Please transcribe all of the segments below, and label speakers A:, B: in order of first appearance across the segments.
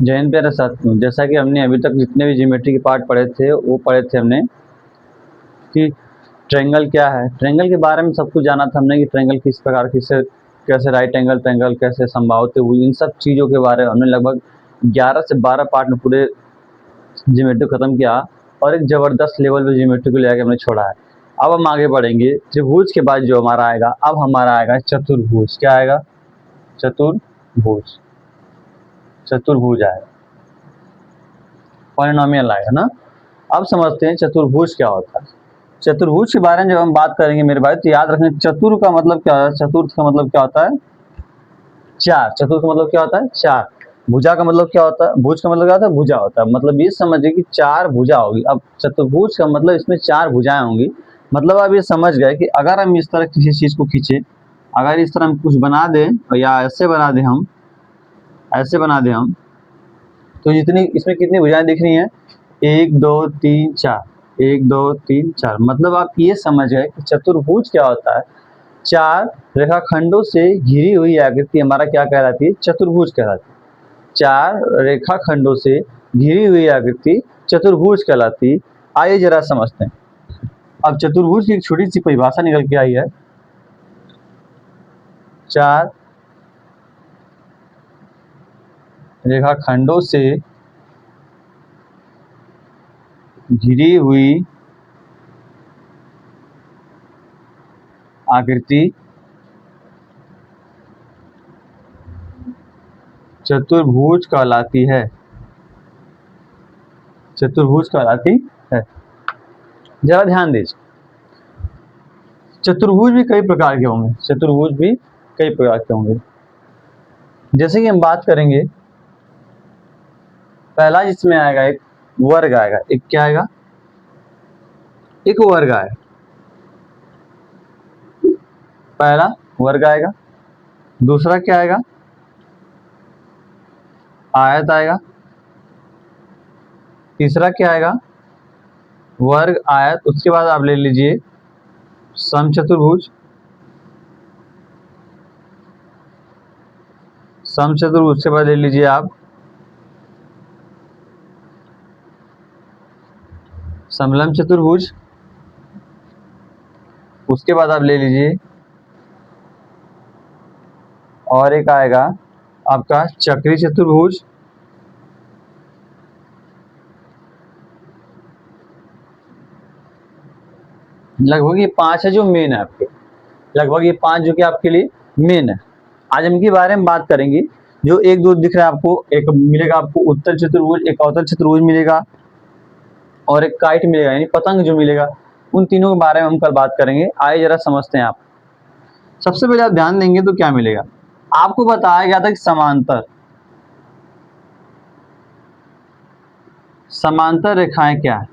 A: जय हिंद प्यारे साथियों, जैसा कि हमने अभी तक जितने भी ज्योमेट्री के पार्ट पढ़े थे वो पढ़े थे हमने कि ट्रायंगल क्या है। ट्रायंगल के बारे में सब कुछ जाना था हमने कि ट्रायंगल किस प्रकार कैसे राइट एंगल ट्रायंगल, कैसे समबाहु त्रिभुज, इन सब चीज़ों के बारे में हमने लगभग 11 से 12 पार्ट में पूरे ज्योमेट्री खत्म किया और एक ज़बरदस्त लेवल पे ज्योमेट्री को लेकर हमने छोड़ा है। अब हम आगे बढ़ेंगे। त्रिभुज के बाद जो हमारा आएगा, अब हमारा आएगा चतुर्भुज। क्या आएगा? चतुर्भुज। चतुर्भुज आएगा, पॉलिनोमियल आएगा ना। अब समझते हैं चतुर्भुज क्या होता है। चतुर्भुज के बारे में जब हम बात करेंगे मेरे भाई, तो याद रखें चतुर का मतलब क्या है। चतुर्थ का मतलब क्या होता है? चार। चतुर्थ का मतलब क्या होता है? चार। भुजा का मतलब क्या होता है? भुज का मतलब क्या होता है? भुजा होता है। मतलब ये समझिए कि चार भुजा होगी। अब चतुर्भुज का मतलब इसमें चार भुजाएं होंगी। मतलब आप ये समझ गए कि अगर हम इस तरह किसी चीज को खींचे, अगर इस तरह हम कुछ बना दें या ऐसे बना दें, हम ऐसे बना दें हम, तो जितनी इसमें कितनी भुजाएं दिख रही हैं? 1 2 3 4, 1 2 3 4। मतलब आप ये समझ गए कि चतुर्भुज क्या होता है। चार रेखाखंडों से घिरी हुई आकृति हमारा क्या कहलाती है? चतुर्भुज कहलाती है। चार रेखाखंडों से घिरी हुई आकृति चतुर्भुज कहलाती। आइए जरा समझते हैं। अब चतुर्भुज की एक छोटी सी परिभाषा निकल के आई है। चार रेखाखंडों से घिरी हुई आकृति चतुर्भुज कहलाती है। चतुर्भुज कहलाती है। जरा ध्यान दीजिए, चतुर्भुज भी कई प्रकार के होंगे। चतुर्भुज भी कई प्रकार के होंगे। जैसे कि हम बात करेंगे, पहला जिसमें आएगा एक वर्ग आएगा। एक क्या आएगा? एक वर्ग आएगा। पहला वर्ग आएगा। दूसरा क्या आएगा? आयत आएगा। तीसरा क्या आएगा? वर्ग आयत। उसके बाद आप ले लीजिए समचतुर्भुज। समचतुर्भुज के बाद ले लीजिए आप समलंब चतुर्भुज। उसके बाद आप ले लीजिए और एक आएगा आपका चक्री चतुर्भुज। लगभग ये 5 है जो मेन है आपके। लगभग ये 5 जो कि आपके लिए मेन है। आज हम इनके बारे में बात करेंगे। जो एक दो दिख रहा है आपको, एक मिलेगा आपको उत्तर चतुर्भुज, एक अवतल चतुर्भुज मिलेगा और एक काइट मिलेगा, यानी पतंग जो मिलेगा। उन तीनों के बारे में हम कल बात करेंगे। आइए जरा समझते हैं। आप सबसे पहले आप ध्यान देंगे तो क्या मिलेगा? आपको बताया गया था कि समांतर समांतर रेखाएं क्या है।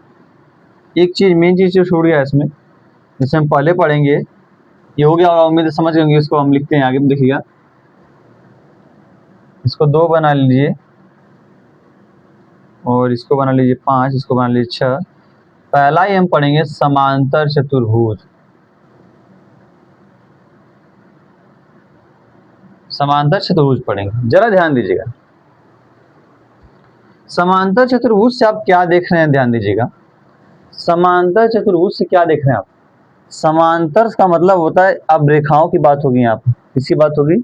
A: एक चीज, मेन चीज जो छूट गया इसमें, जिसे हम पहले पढ़ेंगे, ये हो गया और उम्मीद है समझ गए। इसको हम लिखते हैं आगे, देखिएगा। इसको 2 बना लीजिए और इसको बना लीजिए 5, इसको बना लीजिए 6। पहला ही हम पढ़ेंगे समांतर चतुर्भुज। समांतर चतुर्भुज पढ़ेंगे। जरा ध्यान दीजिएगा, समांतर चतुर्भुज से आप क्या देख रहे हैं? ध्यान दीजिएगा, समांतर चतुर्भुज से क्या देख रहे हैं आप? समांतर का मतलब होता है, अब रेखाओं की बात होगी। यहाँ पर किसकी बात होगी?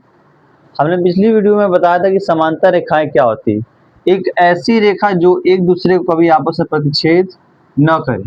A: हमने पिछली वीडियो में बताया था कि समांतर रेखाएं क्या होती है। एक ऐसी रेखा जो एक दूसरे को कभी आपस में प्रतिच्छेद न करे।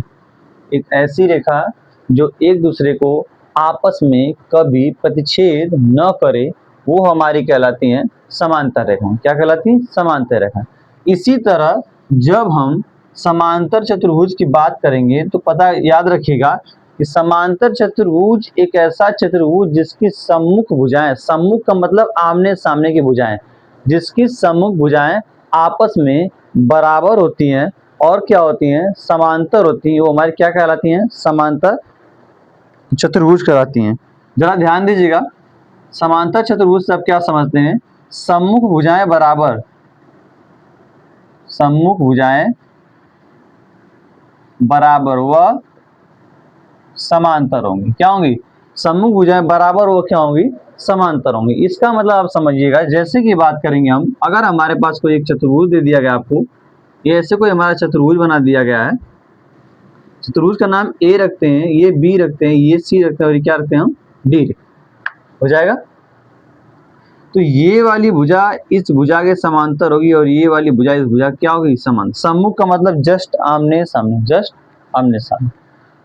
A: एक ऐसी रेखा जो एक दूसरे को आपस में कभी प्रतिच्छेद न करे, वो हमारी कहलाती हैं समांतर रेखाएं। क्या कहलाती हैं? समांतर रेखाएं। इसी तरह जब हम समांतर चतुर्भुज की बात करेंगे तो पता याद रखिएगा कि समांतर चतुर्भुज एक ऐसा चतुर्भुज जिसकी सम्मुख भुजाएं, सम्मुख का मतलब आमने सामने की भुजाएं, जिसकी सम्मुख भुजाएं आपस में बराबर होती हैं और क्या होती हैं? समांतर होती हैं। वो हमारी क्या कहलाती हैं? समांतर चतुर्भुज कहलाती हैं। जरा ध्यान दीजिएगा, समांतर चतुर्भुज से आप क्या समझते हैं? सम्मुख भुजाएं बराबर, सम्मुख भुजाएं बराबर व समांतर होंगी। क्या होंगी? सम्मुख भुजाएं बराबर व क्या होंगी? समांतर होंगे। इसका मतलब आप समझिएगा, जैसे कि बात करेंगे हम, अगर हमारे पास कोई एक चतुर्भुज दे दिया गया आपको, ये ऐसे कोई हमारा चतुर्भुज बना दिया गया है, चतुर्भुज का नाम ए रखते हैं, ये बी रखते हैं, ये सी रखते हैं और ये क्या रखते हैं हम, डी। हो जाएगा। तो ये वाली भुजा इस भुजा के समांतर होगी और ये वाली भुजा इस भुजा क्या होगी, समान। सम्मुख का मतलब जस्ट आमने सामने, जस्ट आमने सामने।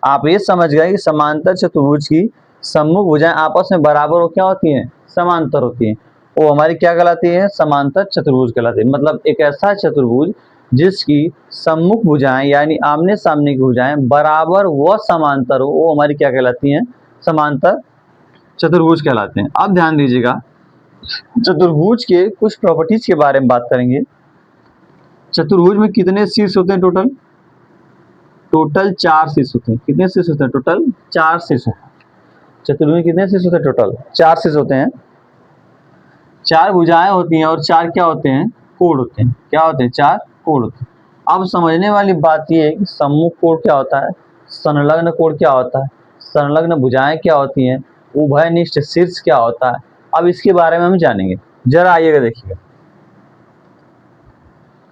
A: आप ये समझ गए कि समांतर चतुर्भुज की सम्मुख भुजाएं आपस में बराबर हो क्या होती हैं, समांतर होती हैं। वो हमारी क्या कहलाती है, समांतर चतुर्भुज कहलाती है। मतलब एक ऐसा चतुर्भुज जिसकी सम्मुख भुजाएं यानी आमने सामने की भुजाएं बराबर व समांतर हो, वो हमारी क्या कहलाती हैं, समांतर चतुर्भुज कहलाते हैं। अब ध्यान दीजिएगा, चतुर्भुज के कुछ प्रॉपर्टीज के बारे में बात करेंगे। चतुर्भुज में कितने शीर्ष होते हैं टोटल, टोटल 4 शीर्ष होते हैं। कितने शीर्ष होते हैं, टोटल 4 शीर्ष होते हैं। चतुर्भुज में कितने शीर्ष होते हैं, टोटल 4 शीर्ष होते हैं। 4 भुजाएं होती हैं और 4 क्या होते हैं, कोण होते हैं। क्या होते हैं, 4 कोण होते हैं। अब समझने वाली बात यह है कि सम्मुख कोण क्या होता है, संलग्न कोण क्या होता है, संलग्न भुजाएं क्या होती हैं, उभयनिष्ठ शीर्ष क्या होता है। अब इसके बारे में हम जानेंगे, जरा आइएगा देखिएगा।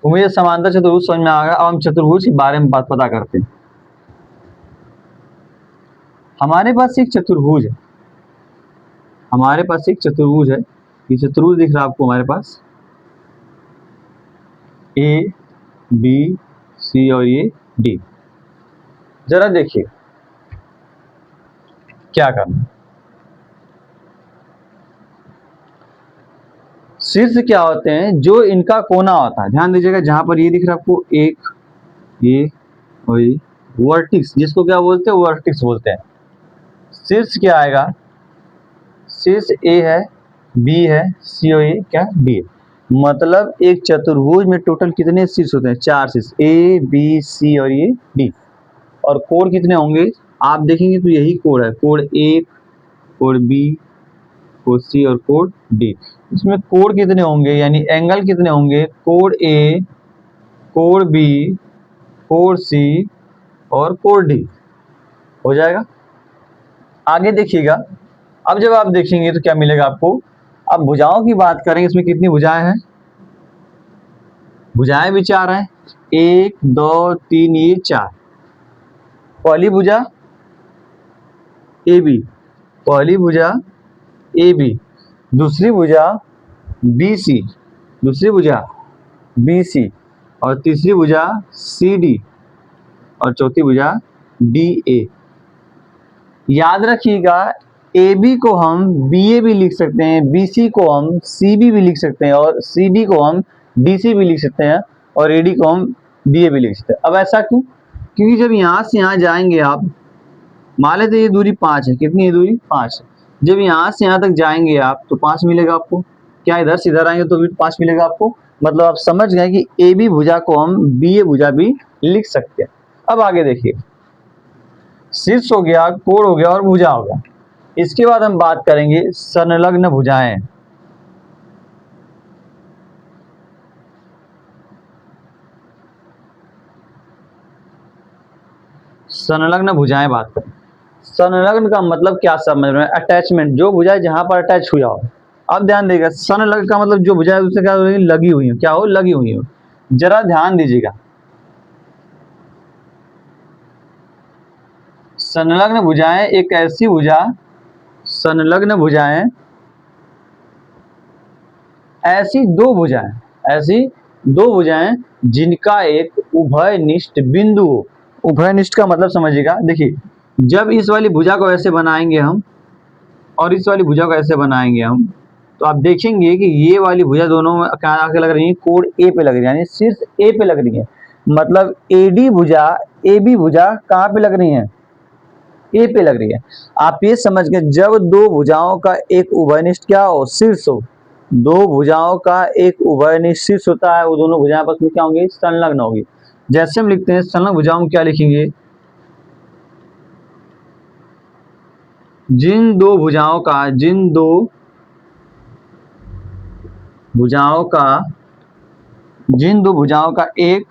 A: मुझे समांतर चतुर्भुज समझ में आ गया। अब हम चतुर्भुज के बारे में बात पता करते हैं। हमारे पास एक चतुर्भुज है, हमारे पास एक चतुर्भुज है। ये चतुर्भुज दिख रहा है आपको हमारे पास, ए बी सी और ये डी। जरा देखिए क्या करना। शीर्ष क्या होते हैं, जो इनका कोना होता है। ध्यान दीजिएगा, जहां पर ये दिख रहा है आपको, एक ये और ये वर्टिक्स, जिसको क्या बोलते हैं, वर्टिक्स बोलते हैं। शीर्ष क्या आएगा, शीर्ष ए है, बी है, सी और ये क्या, डी है। मतलब एक चतुर्भुज में टोटल कितने शीर्ष होते हैं, 4 शीर्ष, ए बी सी और ये डी। और कोण कितने होंगे, आप देखेंगे तो यही कोण है, कोण ए, कोण बी, कोण सी और कोण डी। इसमें कोण कितने होंगे यानी एंगल कितने होंगे, कोण ए, कोण बी, कोण सी और कोण डी। हो जाएगा। आगे देखिएगा, अब जब आप देखेंगे तो क्या मिलेगा आपको। अब भुजाओं की बात करें, इसमें कितनी भुजाएं हैं, भुजाएं भी 4 हैं, 1 2 3 ये 4। पहली भुजा ए बी, पहली भुजा ए बी, दूसरी भुजा बी सी, दूसरी भुजा बी सी और तीसरी भुजा सी डी और चौथी भुजा डी ए। याद रखिएगा, ए बी को हम बी ए भी लिख सकते हैं, बी सी को हम सी बी भी लिख सकते हैं और सी डी को हम डी सी भी लिख सकते हैं और ए डी को हम डी ए भी लिख सकते हैं। अब ऐसा क्यों, क्योंकि जब यहाँ से यहाँ जाएंगे आप, मान लेते ये दूरी 5 है, कितनी है दूरी, 5 है। जब यहाँ से यहाँ तक जाएंगे आप तो 5 मिलेगा आपको। क्या इधर से इधर आएंगे तो भी 5 मिलेगा आपको। मतलब आप समझ गए कि ए बी भुजा को हम बी ए भुजा भी लिख सकते हैं। अब आगे देखिए, शीर्ष हो गया, कोण हो गया और भुजा हो गया। इसके बाद हम बात करेंगे संलग्न भुजाएं। संलग्न भुजाएं बात करें। संलग्न का मतलब क्या समझ रहे हैं, अटैचमेंट, जो भुजाएं जहां पर अटैच हुआ हो। अब ध्यान देगा, संलग्न का मतलब जो भुजाएं उससे क्या लगी हुई हो, क्या हो, लगी हुई हो। जरा ध्यान दीजिएगा, संलग्न भुजाएं एक ऐसी भुजा, संलग्न भुजाएं ऐसी दो भुजाएं, ऐसी दो भुजाएं जिनका एक उभयनिष्ठ बिंदु हो। उभयनिष्ठ का मतलब समझिएगा, देखिए जब इस वाली भुजा को ऐसे बनाएंगे हम और इस वाली भुजा को ऐसे बनाएंगे हम, तो आप देखेंगे कि ये वाली भुजा दोनों में क्या आके लग रही है, कोण ए पे लग रही है, यानी शीर्ष ए पे लग रही है। मतलब एडी भुजा ए बी भुजा कहाँ पे लग रही है, ए पे लग रही है। आप ये समझ गए, जब दो भुजाओं का एक उभयनिष्ठ क्या हो, शीर्ष हो, दो भुजाओं का एक उभयनिष्ठ शीर्ष होता है, वो दोनों भुजाएं आपस में क्या होंगी, संलग्न होगी। जैसे हम लिखते हैं संलग्न भुजाओं में क्या लिखेंगे, जिन दो भुजाओं का, जिन दो भुजाओं का, जिन दो भुजाओं का एक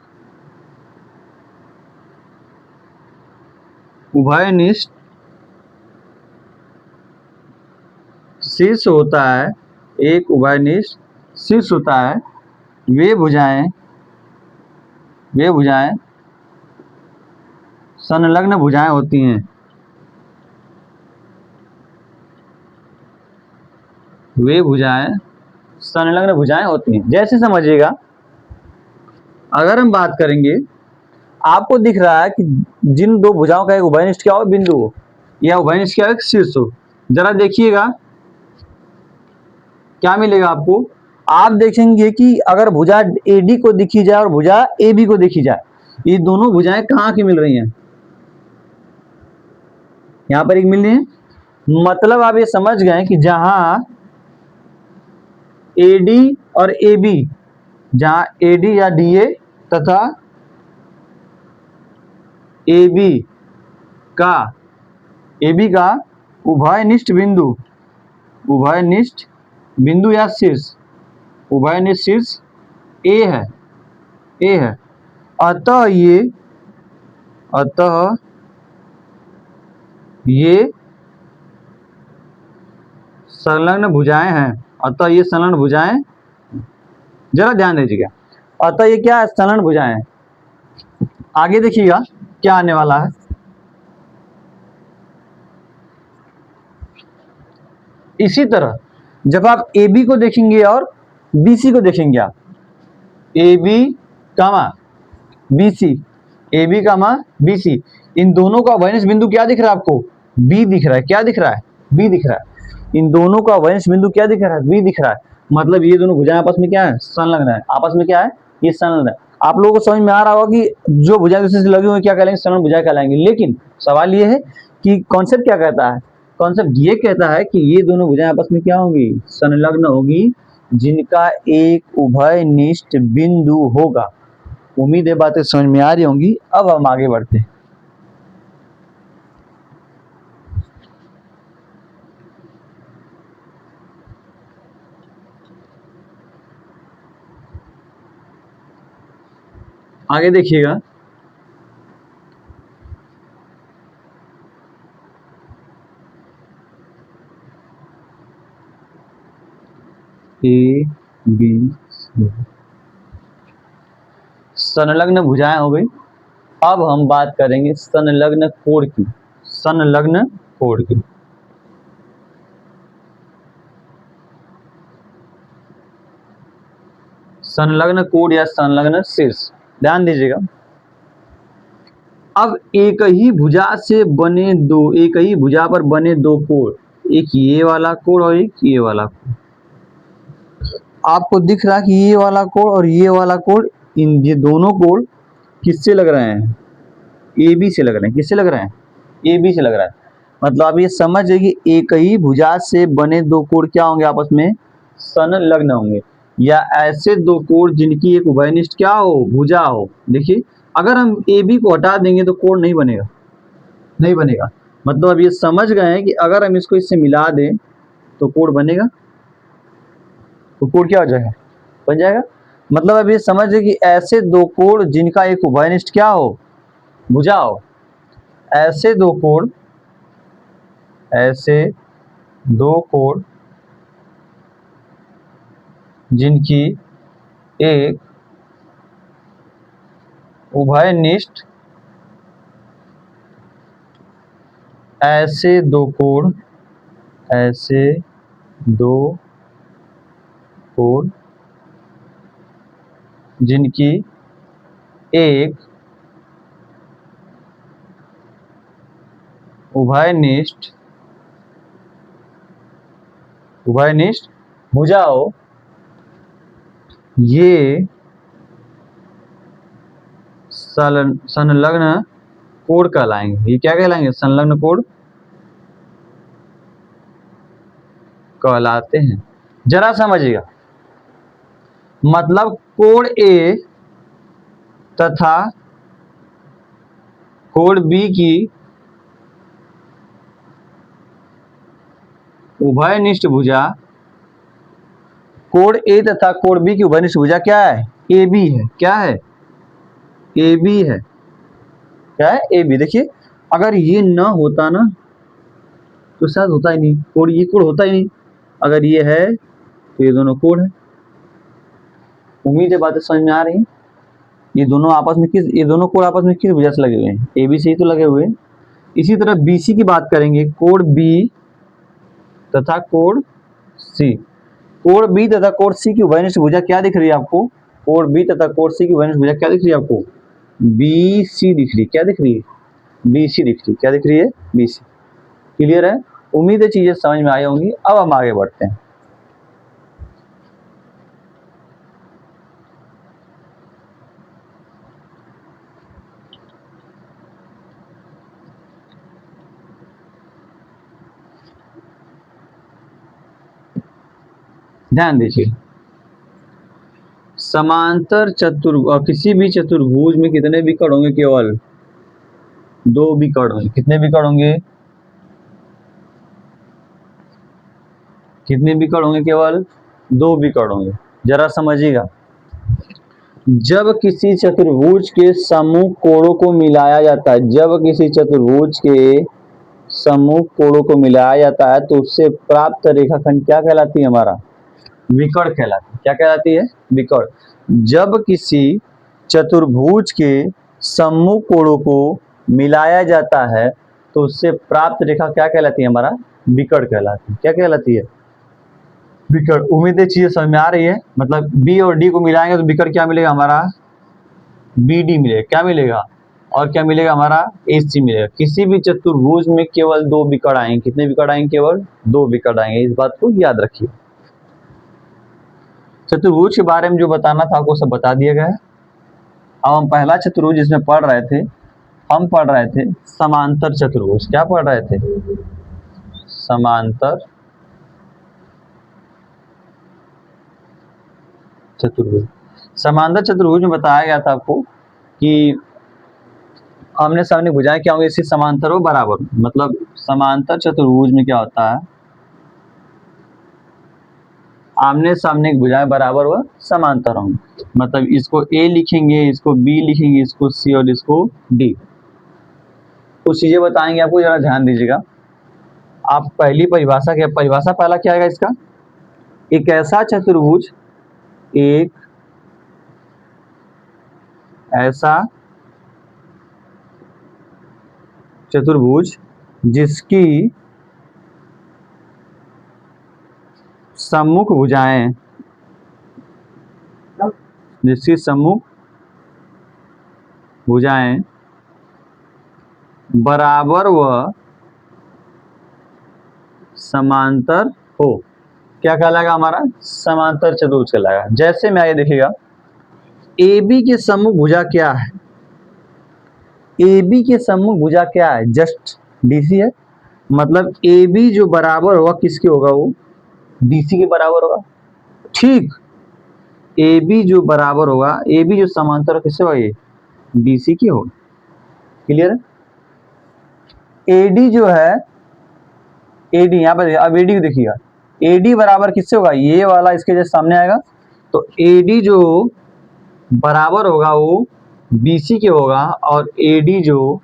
A: उभयनिष्ठ शीर्ष होता है, एक उभयनिष्ठ शीर्ष होता है, वे भुजाएं संलग्न भुजाएं होती हैं। वे भुजाएं संलग्न भुजाएं होती हैं। जैसे समझिएगा, अगर हम बात करेंगे, आपको दिख रहा है कि जिन दो भुजाओं का एक उभयनिष्ठ क्या हो, बिंदु हो, या उभयनिष्ठ क्या हो, एक शीर्ष हो। जरा देखिएगा क्या मिलेगा आपको। आप देखेंगे कि अगर भुजा AD को दिखी जाए और भुजा AB को देखी जाए, ये दोनों भुजाएं कहाँ की मिल रही हैं, यहाँ पर एक मिल रही है। मतलब आप ये समझ गए कि जहां AD और AB, जहां AD या DA तथा AB का उभयनिष्ठ बिंदु या शीर्ष, उभयनिष्ठ शीर्ष A है। अतः ये संलग्न भुजाएं हैं। अतः ये संलग्न भुजाएं, जरा ध्यान दीजिएगा, अतः ये क्या है, संलग्न भुजाएं हैं। आगे देखिएगा क्या आने वाला है। इसी तरह जब आप AB को देखेंगे और BC को देखेंगे, आप AB, BC, AB, BC, इन दोनों का उभयनिष्ठ बिंदु क्या दिख रहा है आपको, B दिख रहा है। क्या दिख रहा है, B दिख रहा है। इन दोनों का उभयनिष्ठ बिंदु क्या दिख रहा है, B दिख रहा है। मतलब ये दोनों भुजाएं आपस में क्या है, संलग्न है। आपस में क्या है, ये संलग्न है। आप लोगों को समझ में आ रहा होगा कि जो भुजाएं दूसरे से लगी हुई क्या कहलाएंगे, संलग्न भुजाएं कहलाएंगे। लेकिन सवाल ये है कि कॉन्सेप्ट क्या कहता है, कॉन्सेप्ट ये कहता है कि ये दोनों भुजाएं आपस में क्या होंगी, संलग्न होगी, जिनका एक उभयनिष्ठ बिंदु होगा। उम्मीद है बातें समझ में आ रही होंगी। अब हम आगे बढ़ते हैं। आगे देखिएगा, A B C संलग्न भुजाएं हो गई। अब हम बात करेंगे संलग्न कोण की। संलग्न कोण की, संलग्न कोण या संलग्न शीर्ष, ध्यान दीजिएगा। अब एक ही भुजा पर बने दो कोण, एक ये वाला कोण और एक ये वाला कोण। आपको दिख रहा है कि ये वाला कोण और ये वाला कोण, ये दोनों कोण किससे लग रहे हैं, AB से लग रहे हैं। किससे लग रहे हैं, AB से लग रहा है। मतलब आप ये समझिए कि एक ही भुजा से बने दो कोण क्या होंगे, आपस में संलग्न होंगे, या ऐसे दो कोण जिनकी एक उभयनिष्ठ क्या हो, भुजा हो। देखिए, अगर हम AB को हटा देंगे तो कोण नहीं बनेगा। मतलब अब ये समझ गए हैं कि अगर हम इसको इससे मिला दें तो कोण बनेगा, तो कोण क्या हो जाएगा, बन जाएगा। मतलब अब ये समझिए कि ऐसे दो कोण जिनका एक उभयनिष्ठ क्या हो, भुजा हो, ऐसे दो कोण जिनकी एक उभयनिष्ठ, ऐसे दो कोण जिनकी एक उभयनिष्ठ भुजा हो, ये संलग्न कोण कहलाएंगे। ये क्या कहलाएंगे, संलग्न कोण कहलाते हैं। जरा समझिएगा, मतलब कोण A तथा कोण B की उभयनिष्ठ भुजा, कोण A तथा कोण B की उभयनिष्ठ भुजा क्या है, AB है। क्या है, AB है। क्या है, AB। देखिए, अगर ये न होता ना तो शायद होता ही नहीं, कोण, ये कोण होता ही नहीं। अगर ये है तो ये दोनों कोड है। उम्मीद है बातें समझ में आ रही हैं। ये दोनों कोड आपस में किस वजह से लगे हुए हैं? ABC तो लगे हुए हैं। इसी तरह BC की बात करेंगे, कोड B तथा कोड C। कोड B तथा कोड C की उभयनिष्ठ भुजा क्या दिख रही है आपको? कोड B तथा कोड C की उभयनिष्ठ भुजा क्या दिख रही है आपको? BC दिख रही है। क्या दिख रही है? BC दिख रही है। क्या दिख रही है? BC। क्लियर है? उम्मीद है चीजें समझ में आई होंगी। अब हम आगे बढ़ते हैं। ध्यान दीजिए, समांतर किसी भी चतुर्भुज में कितने विकर्ण होंगे? केवल 2 विकर्ण होंगे। कितने विकर्ण होंगे? कितने विकर्ण होंगे? केवल 2 विकर्ण होंगे। जरा समझिएगा, जब किसी चतुर्भुज के सम्मुख कोणों को मिलाया जाता है, जब किसी चतुर्भुज के सम्मुख कोणों को मिलाया जाता है तो उससे प्राप्त रेखाखंड क्या कहलाती है? हमारा विकर्ण कहलाती है। क्या कहलाती है? विकर्ण। जब किसी चतुर्भुज के सम्मुख कोणों को मिलाया जाता है तो उससे प्राप्त रेखा क्या कहलाती है? हमारा विकर्ण कहलाती है। क्या कहलाती है? विकर्ण। उम्मीद है चीजें समझ में आ रही है। मतलब B और D को मिलाएंगे तो विकर्ण क्या मिलेगा? हमारा BD मिलेगा। क्या मिलेगा? और क्या मिलेगा? हमारा AC मिलेगा। किसी भी चतुर्भुज में केवल 2 विकर्ण आएंगे। कितने विकर्ण आएंगे? केवल 2 विकर्ण आएंगे। इस बात को याद रखिए। चतुर्भुज के बारे में जो बताना था आपको सब बता दिया गया है। अब हम पहला चतुर्भुज जिसमें पढ़ रहे थे, हम पढ़ रहे थे समांतर चतुर्भुज। क्या पढ़ रहे थे? समांतर चतुर्भुज। समांतर चतुर्भुज में बताया गया था आपको कि आमने सामने भुजाएं क्या होंगी? इससे समांतर और बराबर। मतलब समांतर चतुर्भुज में क्या होता है? आमने सामने की भुजाएं बराबर व समांतर होंगी। मतलब इसको A लिखेंगे, इसको B लिखेंगे, इसको C और इसको D। कुछ चीजें बताएंगे आपको, जरा ध्यान दीजिएगा। आप पहली परिभाषा क्या, परिभाषा पहला क्या आएगा इसका? एक ऐसा चतुर्भुज, एक ऐसा चतुर्भुज जिसकी सम्मुख भुजाएं, जिसकी सम्मुख भुजाएं बराबर व समांतर हो। क्या कहलाएगा? हमारा समांतर चतुर्भुज कहलाएगा। जैसे में आइए देखिएगा, AB के सम्मुख भुजा क्या है? AB के सम्मुख भुजा क्या है? जस्ट DC है। मतलब AB जो बराबर होगा किसके होगा? वो BC के बराबर होगा। ठीक, AB जो बराबर होगा, AB जो समांतर किससे होगा? ये BC की होगा। क्लियर है? AD जो है, AD यहाँ पर अब AD को देखिएगा, AD बराबर किससे होगा? ये वाला इसके जैसे सामने आएगा तो AD जो बराबर होगा वो BC के होगा, और AD जो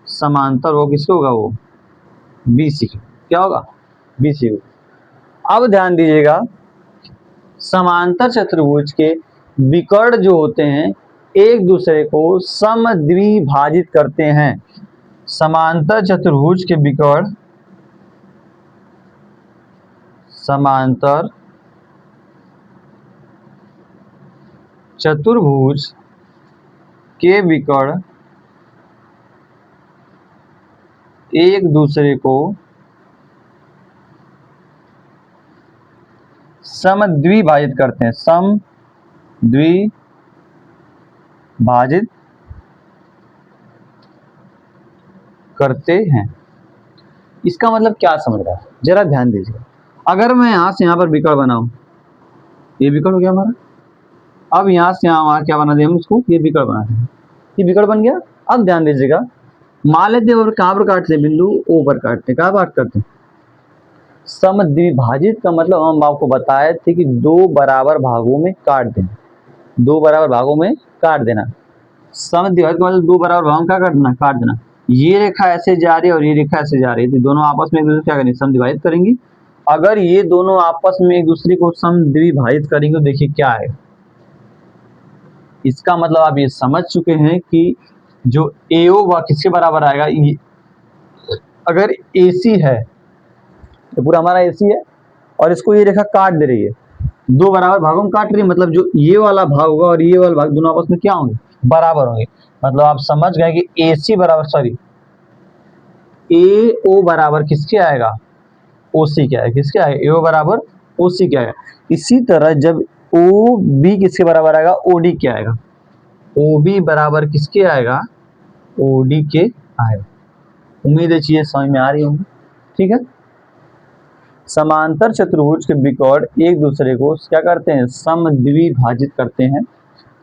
A: समांतर होगा किसके होगा? वो BC के। क्या होगा? BC को। अब ध्यान दीजिएगा, समांतर चतुर्भुज के विकर्ण जो होते हैं एक दूसरे को समद्विभाजित करते हैं। समांतर चतुर्भुज के विकर्ण, समांतर चतुर्भुज के विकर्ण एक दूसरे को समद्विभाजित करते हैं। समद्विभाजित करते हैं। इसका मतलब क्या समझ रहा है? जरा ध्यान दीजिए। अगर मैं यहां से यहां पर विकर्ण बनाऊं, ये विकर्ण हो गया हमारा। अब यहाँ से यहाँ वहां क्या बना दिया हम उसको? ये विकर्ण बना दिया। ये विकर्ण बन गया। अब ध्यान दीजिएगा, मान लेते हैं कहां पर काटते हैं? बिंदु O पर काटते हैं। कहां बात करते हैं? समद्विभाजित का मतलब हम आपको बताए थे कि 2 बराबर भागों में काट देना। 2 बराबर भागों में काट देना। समद्विभाजित का मतलब 2 बराबर भागों में क्या करना? काट देना। ये रेखा ऐसे जा रही है और ये रेखा ऐसे जा रही है, तो दोनों आपस में एक दूसरे क्या करेंगे? समद्विभाजित करेंगे। अगर ये दोनों आपस में एक दूसरे को समद्विभाजित करेंगे तो देखिए क्या है, इसका मतलब आप ये समझ चुके हैं कि जो AO वह किसके बराबर आएगा। अगर AC है, तो पूरा हमारा AC है और इसको ये रेखा काट दे रही है, दो बराबर भागों में काट रही है, मतलब जो ये वाला भाग होगा और ये वाला भाग दोनों आपस में क्या होंगे, बराबर होंगे। मतलब आप समझ गए कि AC बराबर सॉरी AO बराबर किसके आएगा, OC क्या है, किसके आएगा, AO बराबर OC क्या है। इसी तरह जब OB किसके बराबर आएगा, OD क्या आएगा, OB बराबर किसके आएगा, OD के आएगा। उम्मीद है चीजें समझ में आ रही होंगी, ठीक है। समांतर चतुर्भुज के बिकॉर्ड एक दूसरे को क्या करते हैं, समद्विभाजित करते हैं।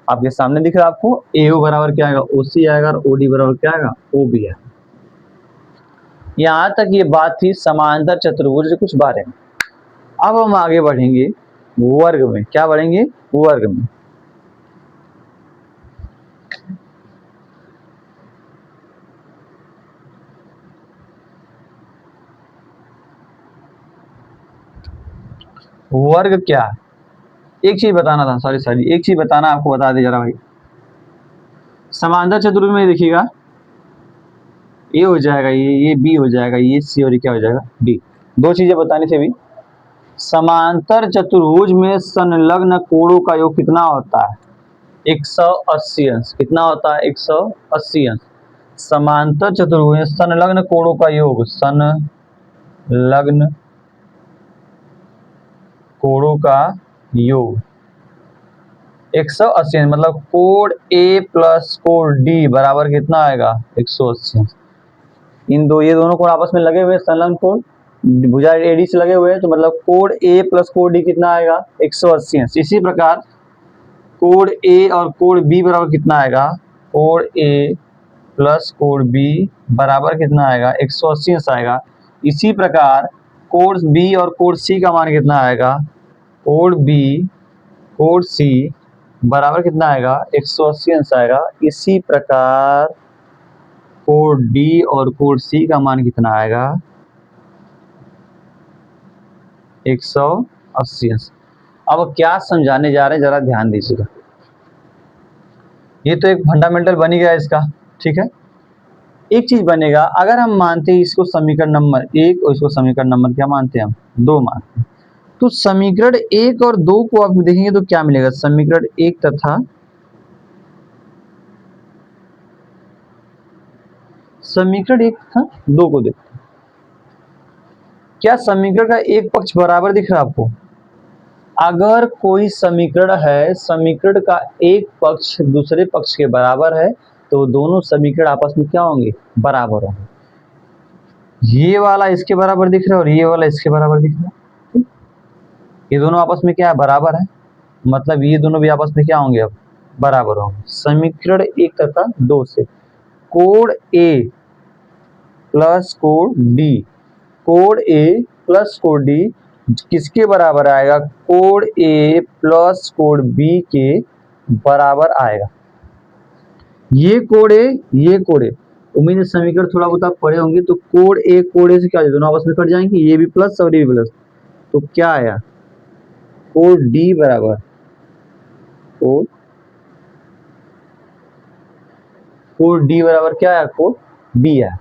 A: आपके सामने दिख रहा है आपको, AO बराबर क्या आएगा, OC आएगा और OD बराबर क्या आएगा, OB आएगा। यहाँ तक ये बात थी समांतर चतुर्भुज के कुछ बारे में। अब हम आगे बढ़ेंगे वर्ग में, क्या बढ़ेंगे, वर्ग में। वर्ग क्या, एक चीज बताना था, सॉरी एक चीज बताना आपको, बता दे जरा भाई। समांतर चतुर्भुज में देखिएगा, ए हो जाएगा, ये बी हो जाएगा, ये सी और ये क्या हो जाएगा, डी। दो चीजें बतानी थी अभी। समांतर चतुर्भुज में संलग्न कोणों का योग कितना होता है, 180 अंश। कितना होता है, 180 अंश। समांतर चतुर्भुज में संलग्न कोणों का योग, संलग्न कोणों का योग 180 अंश, मतलब कोण ए प्लस कोण डी बराबर कितना आएगा, 180 अंश। इन दो, ये दोनों कोण आपस में लगे हुए हैं, संलग्न कोण भुजा एडी से लगे हुए हैं, तो मतलब कोण ए प्लस कोण डी कितना आएगा, 180 अंश। इसी प्रकार कोण ए और कोण बी बराबर कितना आएगा, कोण ए प्लस कोण बी बराबर कितना आएगा, 180 अंश आएगा। इसी प्रकार कोण बी और कोण सी का मान कितना आएगा, कोण बी कोण सी बराबर कितना आएगा, 180 अंश आएगा। इसी प्रकार कोण डी और कोण सी का मान कितना आएगा, 180 अंश। अब क्या समझाने जा रहे हैं, जरा ध्यान दीजिएगा। ये तो एक फंडामेंटल बन ही गया इसका, ठीक है। एक चीज बनेगा, अगर हम मानते हैं इसको समीकरण नंबर 1 और इसको समीकरण नंबर क्या मानते हैं, हम 2 मानते हैं, तो समीकरण 1 और 2 को आप देखेंगे तो क्या मिलेगा, समीकरण 1 तथा समीकरण 1 तथा 2 को देखते हैं। क्या समीकरण का एक पक्ष बराबर दिख रहा है आपको। अगर कोई समीकरण है, समीकरण का एक पक्ष दूसरे पक्ष के बराबर है, तो दोनों समीकरण आपस में क्या होंगे, बराबर होंगे। ये वाला इसके बराबर दिख रहा है और ये वाला इसके बराबर दिख रहा है, ये दोनों आपस में क्या है, बराबर है, मतलब ये दोनों भी आपस में क्या होंगे, अब बराबर होंगे। समीकरण 1 तथा 2 से कोण ए प्लस कोण डी, कोण ए प्लस कोण डी किसके बराबर आएगा, कोण ए प्लस कोण बी के बराबर आएगा। ये कोण ए, ये कोण ए, उम्मीद है समीकरण थोड़ा बहुत आप पढ़े होंगे। तो कोण ए कोण ए से क्या, दोनों आपस में कट जाएंगे, ये भी प्लस और ये भी प्लस, तो क्या आया, कोण डी बराबर कोण डी बराबर क्या आया, कोण बी आया।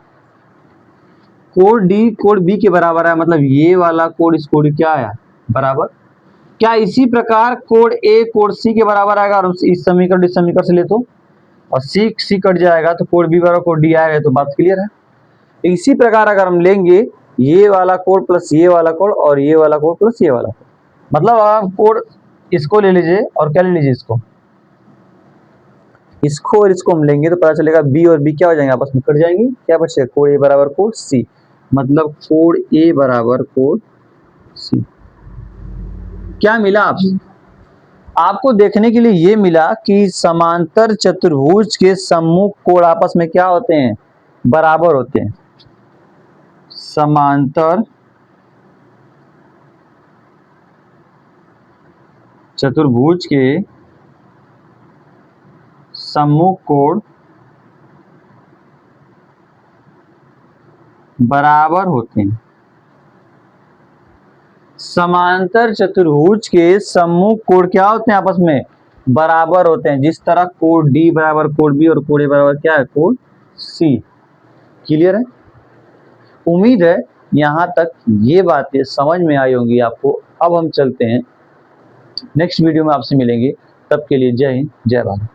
A: कोण डी कोण बी के बराबर है, मतलब ये वाला कोण इस कोण क्या आया, बराबर। क्या इसी प्रकार कोण ए कोण सी के बराबर आएगा, और इस समीकरण इस समीकरण से ले तो, और सी कट जाएगा तो कोण बी बराबर कोण डी आएगा, तो बात क्लियर है। इसी प्रकार अगर हम लेंगे ये वाला कोण प्लस ये वाला कोण और ये वाला कोण प्लस ये वाला कोण, मतलब आप कोण इसको ले लीजिए और क्या ले लीजिए, इसको और इसको हम लेंगे तो पता चलेगा बी और बी क्या हो जाएंगे, आपस में कट जाएंगे, क्या बचेगा, कोण ए बराबर कोण सी, मतलब कोण ए बराबर कोण सी। क्या मिला आपको देखने के लिए ये मिला कि समांतर चतुर्भुज के सम्मुख कोण आपस में क्या होते हैं, बराबर होते हैं। समांतर चतुर्भुज के सम्मुख कोण बराबर होते हैं। समांतर चतुर्भुज के सम्मुख कोण क्या होते हैं आपस में? बराबर होते हैं। जिस तरह कोण डी बराबर कोण बी और कोण ए बराबर क्या है? कोण सी। क्लियर है? उम्मीद है यहां तक ये बातें समझ में आई होंगी आपको। अब हम चलते हैं नेक्स्ट वीडियो में आपसे मिलेंगे, तब के लिए जय हिंद जय भारत।